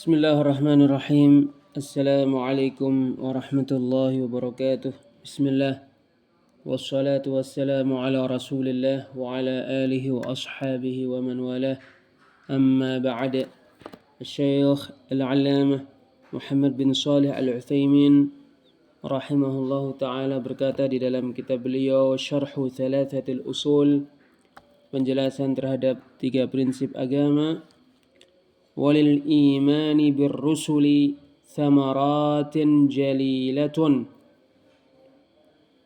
Bismillahirrahmanirrahim. Assalamualaikum warahmatullahi wabarakatuh. Bismillah. Wassalatu wassalamu ala rasulillah wa ala alihi wa ashabihi wa man walah. Amma ba'd. Syekh Al-Allamah Muhammad bin Shalih Al-Utsaimin rahimahullahu ta'ala berkata di dalam kitab beliau Syarhu Thalathatil Usul, penjelasan terhadap 3 prinsip agama. Walil imani birrusuli thamaratin jalilatun.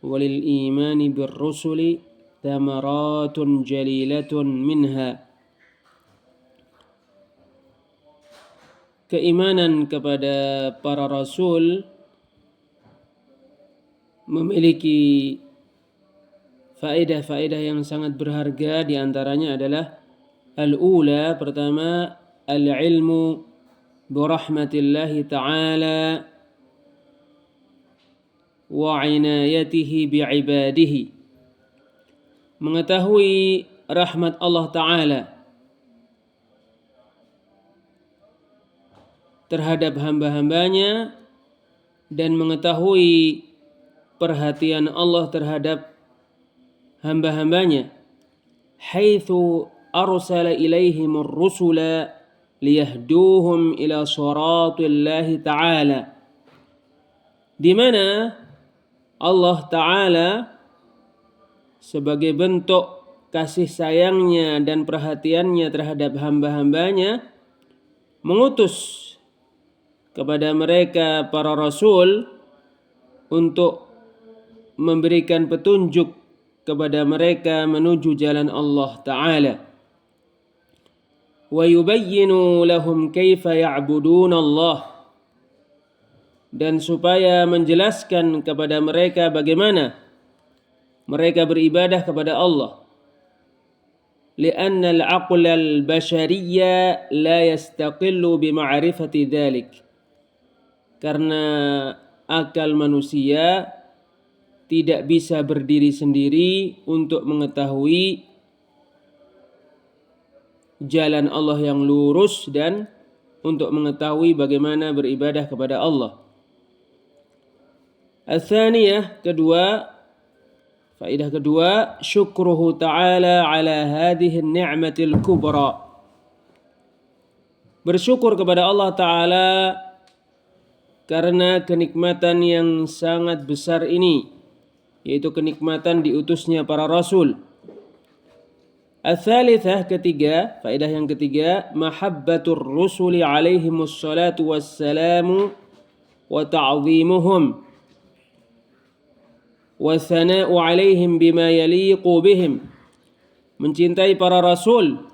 Walil imani birrusuli thamaratun jalilatun minha. Keimanan kepada para rasul memiliki faedah-faedah yang sangat berharga. Di antaranya adalah al-ula, pertama, al-ilmu birahmatillahi ta'ala wa inayatihi bi'ibadihi. Mengetahui rahmat Allah Ta'ala terhadap hamba-hambanya dan mengetahui perhatian Allah terhadap hamba-hambanya. Haitsu arsala ilaihimur rusula liyahduhum ila siratillahi ta'ala, di mana Allah Ta'ala sebagai bentuk kasih sayangnya dan perhatiannya terhadap hamba-hambanya mengutus kepada mereka para rasul untuk memberikan petunjuk kepada mereka menuju jalan Allah Ta'ala. Wa yubayyinu lahum kaifa ya'budun Allah, dan supaya menjelaskan kepada mereka bagaimana mereka beribadah kepada Allah. Lianna al-aqla al-bashariyya la yastaqillu bima'rifati dhalik, karena akal manusia tidak bisa berdiri sendiri untuk mengetahui jalan Allah yang lurus dan untuk mengetahui bagaimana beribadah kepada Allah. Al-thaniyah, kedua, faedah kedua, syukruhu ta'ala ala hadhihi ni'matil kubra. Bersyukur kepada Allah Ta'ala karena kenikmatan yang sangat besar ini, yaitu kenikmatan diutusnya para rasul. Al-thalithah, ketiga, faedah yang ketiga, mahabbatur rusuli alaihimus salatu wassalamu wa ta'zimuhum wa thana'u alaihim bima yaliqu bihim. Mencintai para rasul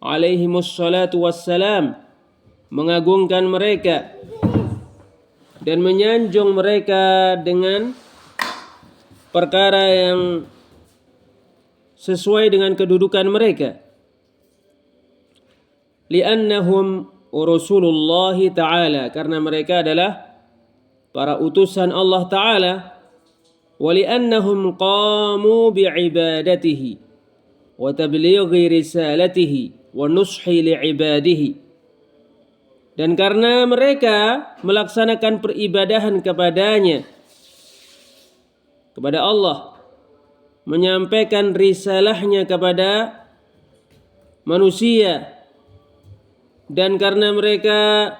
alaihimus salatu wassalam, mengagungkan mereka dan menyanjung mereka dengan perkara yang sesuai dengan kedudukan mereka. Li'annahum Rasulullah Ta'ala, karena mereka adalah para utusan Allah Ta'ala. Wa li'annahum qamu bi'ibadatihi wa tablighi risalatihi wa nushi li'ibadihi. Dan karena mereka melaksanakan peribadahan kepadanya, kepada Allah, menyampaikan risalahnya kepada manusia, dan karena mereka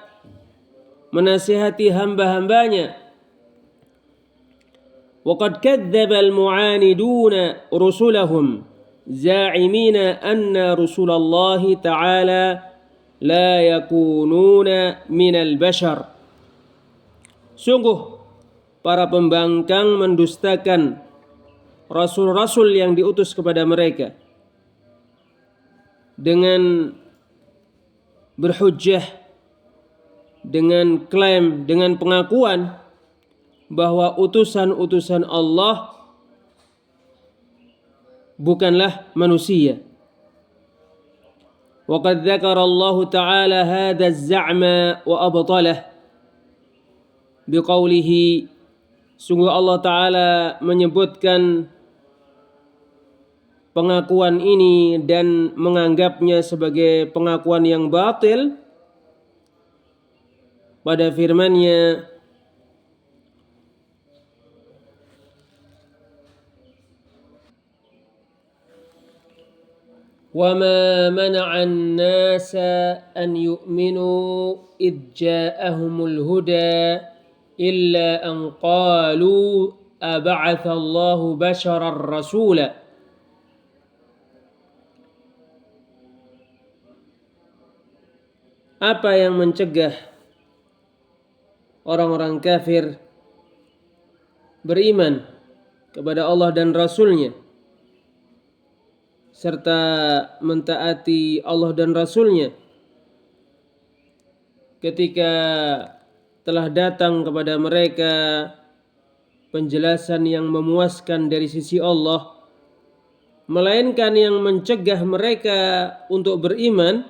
menasihati hamba-hambanya. Waqad kadzdzaba al-mu'aniduna rusulahum za'imina anna Rasulullah Ta'ala la yakununa minal bashar. Sungguh para pembangkang mendustakan rasul-rasul yang diutus kepada mereka dengan berhujjah, dengan klaim, dengan pengakuan bahwa utusan-utusan Allah bukanlah manusia. Wa qad dzakara Allah Ta'ala hadha az-za'ma wa abtalah biqaulihi. Sungguh Allah Ta'ala menyebutkan pengakuan ini dan menganggapnya sebagai pengakuan yang batil pada firman-Nya, وَمَا مَنَعَ النَّاسَ أَنْ يُؤْمِنُوا إِذْ جَاءَهُمُ الْهُدَى إِلَّا أَنْ قَالُوا أَبَعَثَ اللَّهُ بَشَرًا رَسُولًا. Apa yang mencegah orang-orang kafir beriman kepada Allah dan Rasul-Nya serta mentaati Allah dan Rasul-Nya ketika telah datang kepada mereka penjelasan yang memuaskan dari sisi Allah, melainkan yang mencegah mereka untuk beriman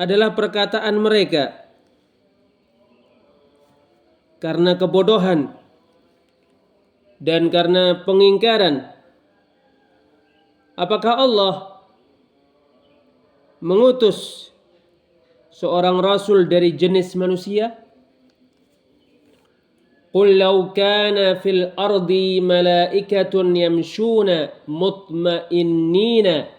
adalah perkataan mereka karena kebodohan dan karena pengingkaran. Apakah Allah mengutus seorang rasul dari jenis manusia? Qul law kana fil ardi malaikatun yamshuna mutmainnina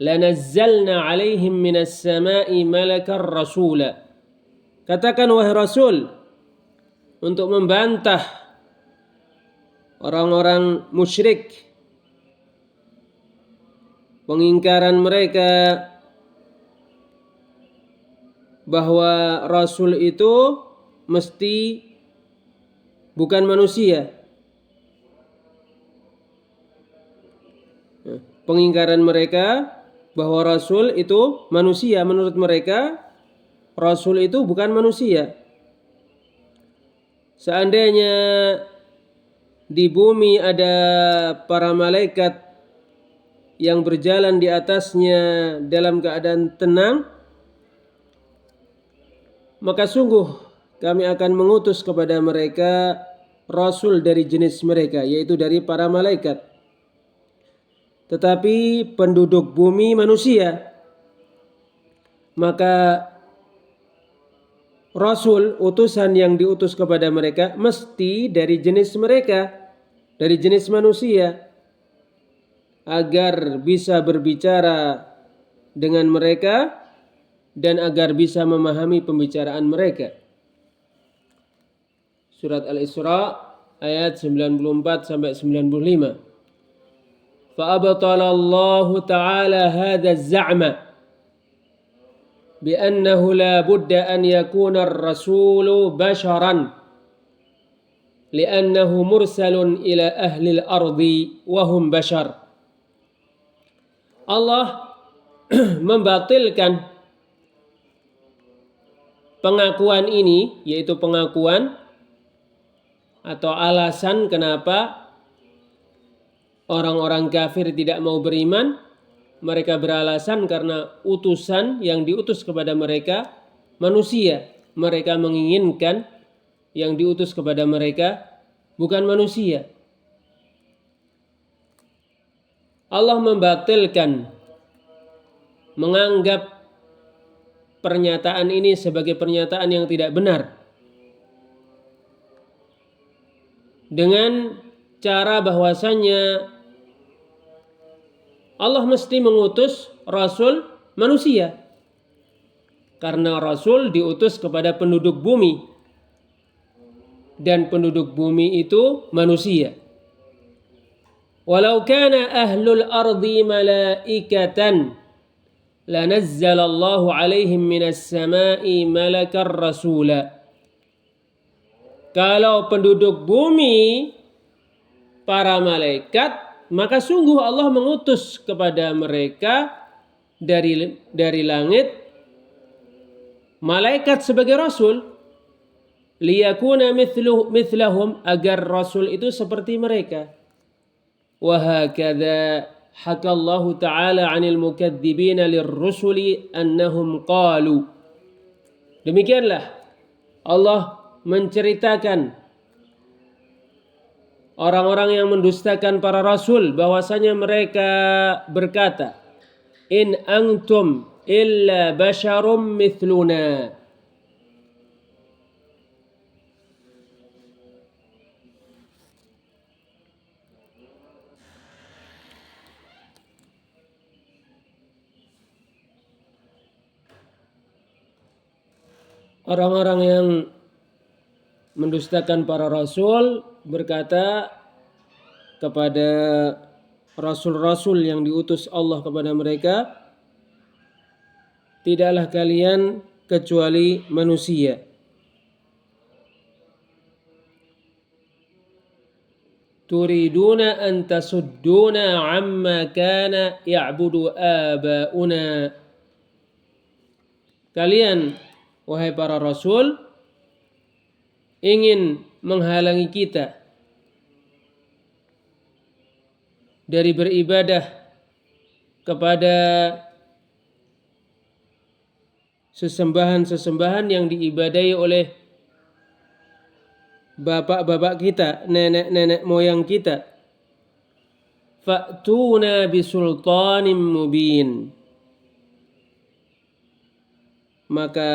lanazzalna alaihim minas sama'i malakan rasula. Katakan wahai Rasul, untuk membantah orang-orang musyrik, pengingkaran mereka bahwa Rasul itu mesti bukan manusia. Pengingkaran mereka bahwa Rasul itu manusia, menurut mereka Rasul itu bukan manusia. Seandainya di bumi ada para malaikat yang berjalan di atasnya dalam keadaan tenang, maka sungguh kami akan mengutus kepada mereka Rasul dari jenis mereka, yaitu dari para malaikat. Tetapi penduduk bumi manusia, maka Rasul, utusan yang diutus kepada mereka mesti dari jenis mereka, dari jenis manusia, agar bisa berbicara dengan mereka dan agar bisa memahami pembicaraan mereka. Surat Al-Isra ayat 94 sampai 95. Fa'abtala Allah Ta'ala hadha az-za'ma بأنه لا بد أن يكون الرسول بشرا لأنه مرسل إلى أهل الأرض وهم بشر. Allah membatilkan pengakuan ini, yaitu pengakuan atau alasan kenapa orang-orang kafir tidak mau beriman. Mereka beralasan karena utusan yang diutus kepada mereka manusia. Mereka menginginkan yang diutus kepada mereka bukan manusia. Allah membatilkan, menganggap pernyataan ini sebagai pernyataan yang tidak benar dengan cara bahwasannya Allah mesti mengutus Rasul manusia karena Rasul diutus kepada penduduk bumi dan penduduk bumi itu manusia. Walau kana ahlul ardi malaikatan lanazzalallahu alaihim minas sama'i malakan rasula. Kalau penduduk bumi para malaikat, maka sungguh Allah mengutus kepada mereka dari langit malaikat sebagai rasul, liyakuna mithlahum, agar rasul itu seperti mereka. Wa hakadha hakallahu ta'ala 'anil mukadzibina lirrusuli annahum qalu. Demikianlah Allah menceritakan orang-orang yang mendustakan para rasul bahwasanya mereka berkata, in antum illa basyarum mithluna. Orang-orang yang mendustakan para rasul berkata kepada rasul-rasul yang diutus Allah kepada mereka, tidaklah kalian kecuali manusia. Turiduna an tasudduna amma kana ya'budu aba'una. Kalian, wahai para rasul, ingin menghalangi kita dari beribadah kepada sesembahan-sesembahan yang diibadahi oleh bapak-bapak kita, nenek-nenek moyang kita. Fa'tuna bisultanim mubin. Maka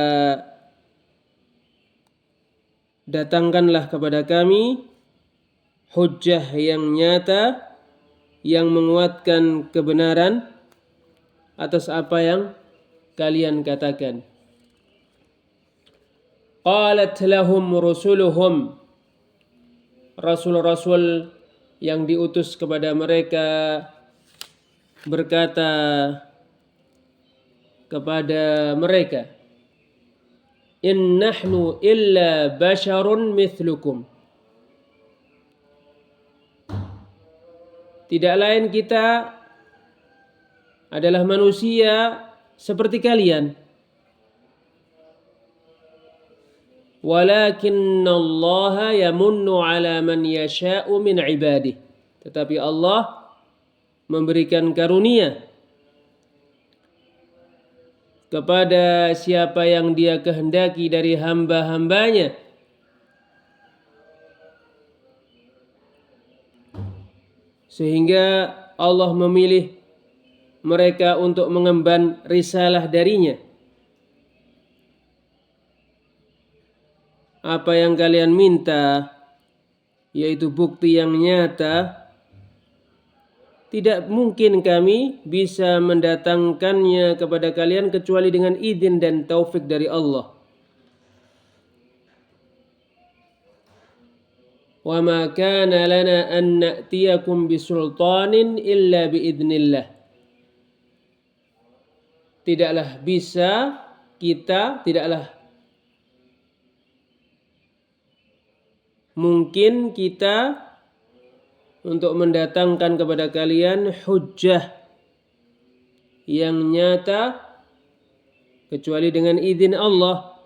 datangkanlah kepada kami hujjah yang nyata yang menguatkan kebenaran atas apa yang kalian katakan. Qalat lahum rusuluhum. Rasul-rasul yang diutus kepada mereka berkata kepada mereka, in nahnu illa basharun mithlukum. Tidak lain kita adalah manusia seperti kalian. Walakinna Allah yamunnu ala man yasha'u min ibadih. Tetapi Allah memberikan karunia kepada siapa yang Dia kehendaki dari hamba-hambanya. Sehingga Allah memilih mereka untuk mengemban risalah darinya. Apa yang kalian minta, yaitu bukti yang nyata, tidak mungkin kami bisa mendatangkannya kepada kalian kecuali dengan izin dan taufik dari Allah. Wa ma kana lana an na'tiyakum bisultanin illa biidznillah. Tidaklah mungkin kita untuk mendatangkan kepada kalian hujjah yang nyata kecuali dengan izin Allah.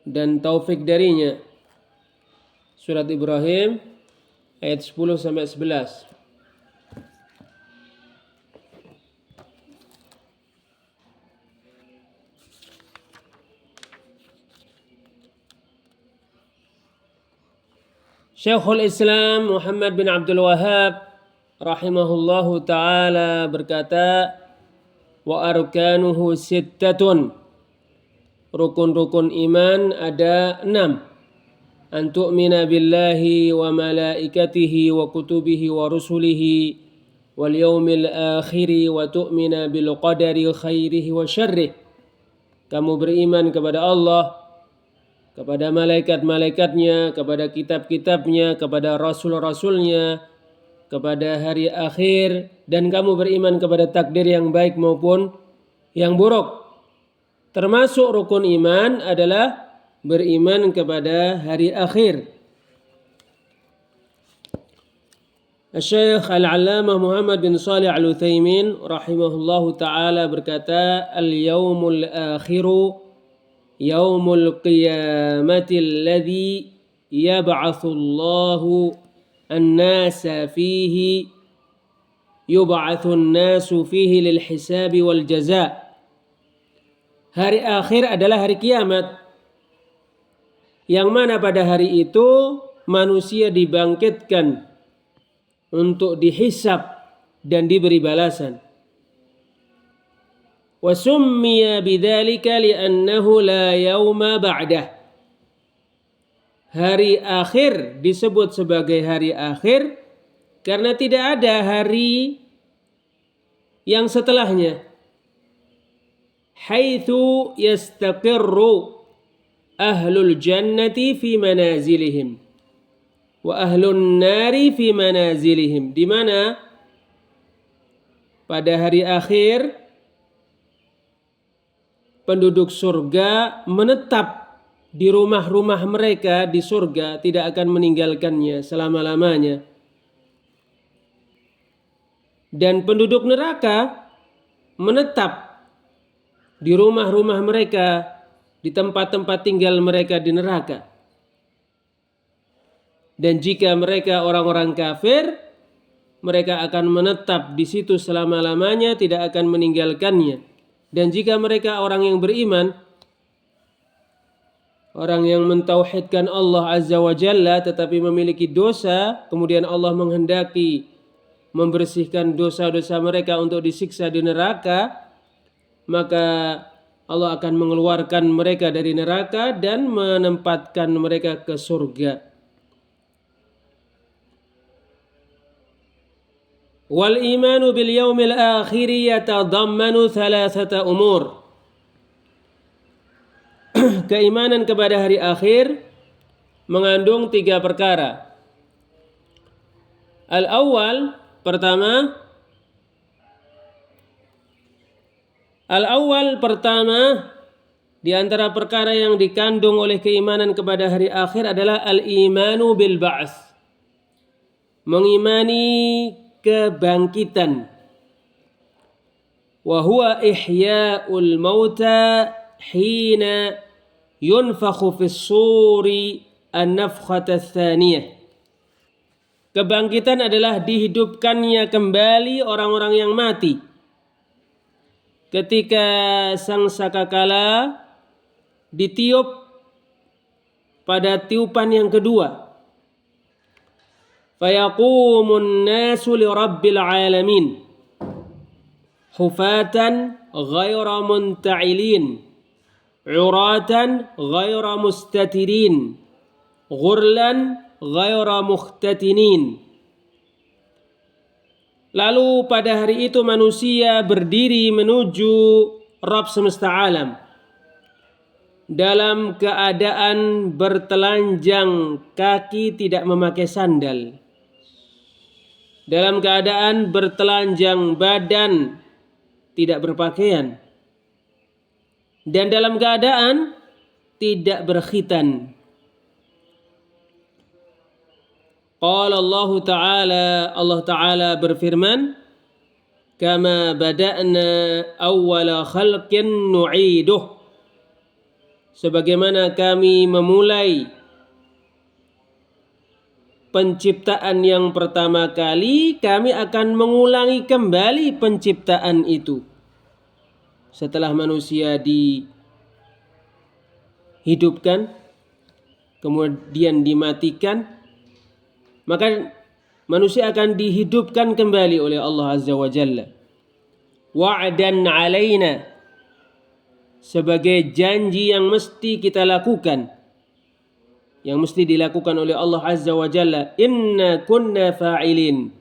Dan taufik darinya. Surat Ibrahim ayat 10 sampai 11. Syekhul Islam Muhammad bin Abdul Wahhab rahimahullahu ta'ala berkata, wa arkanuhu sittatun. Rukun-rukun iman ada 6. An tu'mina billahi wa malaikatihi wa kutubihi wa rusulihi wal yaumil akhiri wa tu'mina bil qadari khairihi wa syarrih. Kamu beriman kepada Allah, kepada malaikat-malaikatnya, kepada kitab-kitabnya, kepada rasul-rasulnya, kepada hari akhir, dan kamu beriman kepada takdir yang baik maupun yang buruk. Termasuk rukun iman adalah beriman kepada hari akhir. Syekh Al-Allamah Muhammad bin Shalih Al-Utsaimin rahimahullahu ta'ala berkata, al-yaumul akhiru yaumul qiyamati alladhi yab'atsu Allahu an-nasa fihi yub'atsu an-nasu fihi lil hisabi wal jazaa. Hari akhir adalah hari kiamat, yang mana pada hari itu manusia dibangkitkan untuk dihisab dan diberi balasan. Wa summiya bidzalika li'annahu la yauma ba'dah. Hari akhir disebut sebagai hari akhir karena tidak ada hari yang setelahnya. haitsu yastaqirru ahlul jannati fi manazilihim wa ahlun nari fi manazilihim, di mana pada hari akhir penduduk surga menetap di rumah-rumah mereka di surga, tidak akan meninggalkannya selama-lamanya. Dan penduduk neraka menetap di rumah-rumah mereka, di tempat-tempat tinggal mereka di neraka. Dan jika mereka orang-orang kafir, mereka akan menetap di situ selama-lamanya, tidak akan meninggalkannya. Dan jika mereka orang yang beriman, orang yang mentauhidkan Allah Azza wa Jalla tetapi memiliki dosa, kemudian Allah menghendaki membersihkan dosa-dosa mereka untuk disiksa di neraka, maka Allah akan mengeluarkan mereka dari neraka dan menempatkan mereka ke surga. Wal imanu bil yaumil akhir yatadammanu thalathata umur. Keimanan kepada hari akhir mengandung 3 perkara. Al-awwal, pertama, di antara perkara yang dikandung oleh keimanan kepada hari akhir adalah al-imanu bil ba'ts. Mengimani kebangkitan. Wa huwa ihya'ul mauta hina yunfakhu fis suri an-nafkhata tsaniyah. Kebangkitan adalah dihidupkannya kembali orang-orang yang mati ketika sang sakakala ditiup pada tiupan yang kedua. Fayaqumun nasu li rabbil alamin hufatan ghaira munta'ilin uratan ghaira mustatirin ghurlan ghaira mukhtatinin. Lalu pada hari itu manusia berdiri menuju Rabb semesta alam dalam keadaan bertelanjang kaki, tidak memakai sandal, dalam keadaan bertelanjang badan, tidak berpakaian, dan dalam keadaan tidak berkhitan. Qala Allah Ta'ala berfirman, kama bada'na awwala khalqin nu'iduh, sebagaimana kami memulai penciptaan yang pertama kali, kami akan mengulangi kembali penciptaan itu. Setelah manusia dihidupkan, kemudian dimatikan, maka manusia akan dihidupkan kembali oleh Allah Azza wa Jalla. Wa'dan alaina, sebagai janji yang mesti kita lakukan, yang mesti dilakukan oleh Allah Azza wa Jalla. Inna kunna fa'ilin,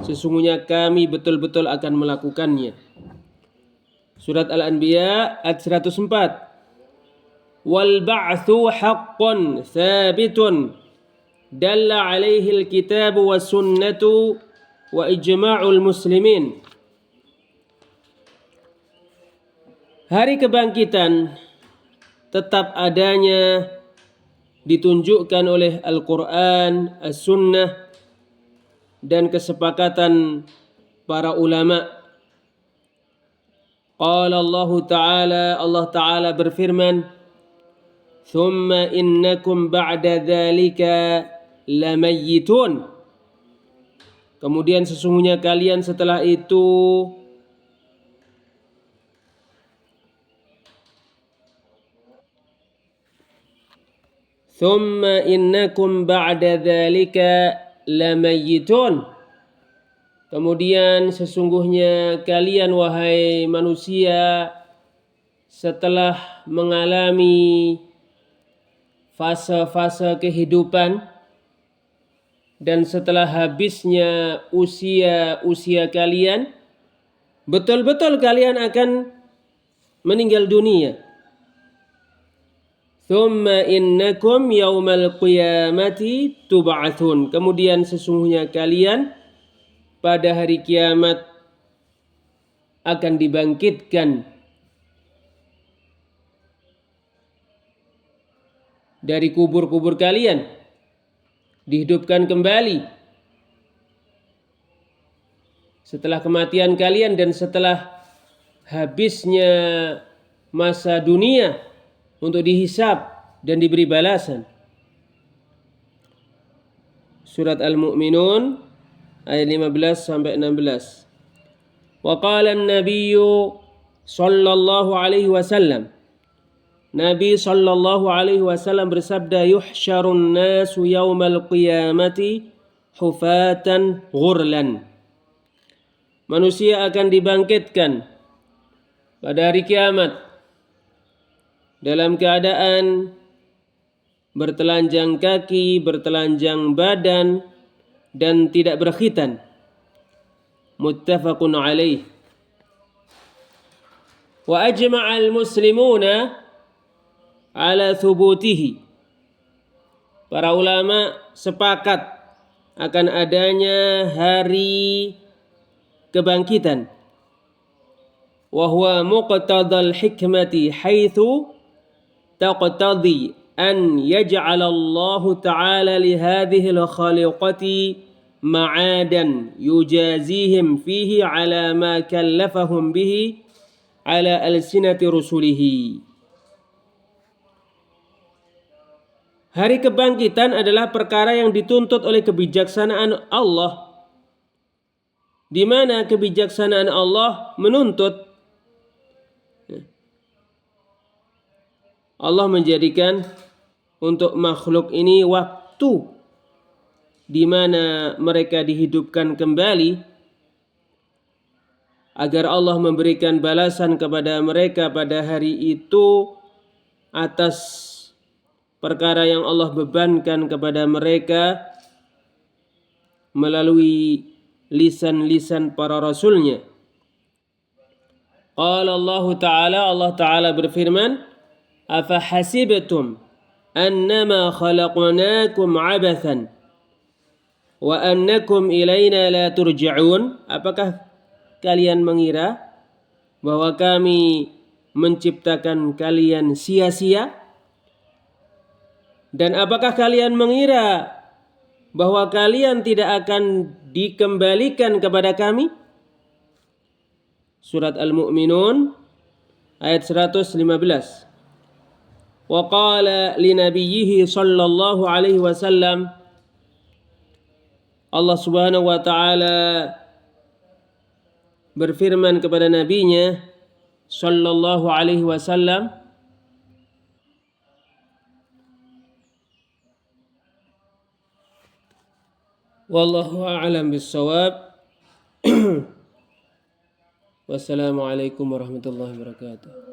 sesungguhnya kami betul-betul akan melakukannya. Surat Al-Anbiya ayat 104. Wal ba'tsu haqqun thabitun dalla alaihi al-kitab wa sunnatu wa ijma'ul muslimin. Hari kebangkitan tetap adanya ditunjukkan oleh Al-Quran, As-Sunnah, dan kesepakatan para ulama. Qala Allah Ta'ala berfirman, thumma innakum ba'da dhalika lamayyitun, kemudian sesungguhnya kalian setelah itu thumma innakum ba'da dhalika lamayyitun, kemudian sesungguhnya kalian wahai manusia setelah mengalami fase-fase kehidupan dan setelah habisnya usia kalian, betul-betul kalian akan meninggal dunia. Thumma innakum yaumal qiyamati tub'atsun. Kemudian sesungguhnya kalian pada hari kiamat akan dibangkitkan dari kubur-kubur kalian, dihidupkan kembali setelah kematian kalian dan setelah habisnya masa dunia untuk dihisab dan diberi balasan. Surat Al-Mu'minun ayat 15 sampai 16. Wa qala an-nabiyyu sallallahu alaihi wasallam. Nabi sallallahu alaihi wasallam bersabda, yuhsyarun nasu yaumal qiyamati hufatan ghurlan. Manusia akan dibangkitkan pada hari kiamat dalam keadaan bertelanjang kaki, bertelanjang badan, dan tidak berkhitan. Muttafaqun alaih. Wa ajma'al muslimuna ala thubutihi. Para ulama sepakat akan adanya hari kebangkitan. Wa huwa muqtadal hikmati haitsu taqtadi an yaj'ala Allah ta'ala li hadhihi al-khaliqati ma'adan yujazihim fihi ala ma kallafahum bihi ala alsinati rusulihi. Hari kebangkitan adalah perkara yang dituntut oleh kebijaksanaan Allah, di mana kebijaksanaan Allah menuntut Allah menjadikan untuk makhluk ini waktu di mana mereka dihidupkan kembali agar Allah memberikan balasan kepada mereka pada hari itu atas perkara yang Allah bebankan kepada mereka melalui lisan-lisan para rasulnya. Qala Allah Ta'ala berfirman, أفحسبتم أنما خلقناكم عبثا وأنكم إلينا لا ترجعون. Apakah kalian mengira bahwa kami menciptakan kalian sia-sia? Dan apakah kalian mengira bahwa kalian tidak akan dikembalikan kepada kami? Surat Al-Mu'minun ayat 115. Wa qala li nabiyhi sallallahu alaihi wasallam. Allah Subhanahu wa taala berfirman kepada nabinya sallallahu alaihi wasallam, wallahu a'lam bis-shawab. Wassalamualaikum warahmatullahi wabarakatuh.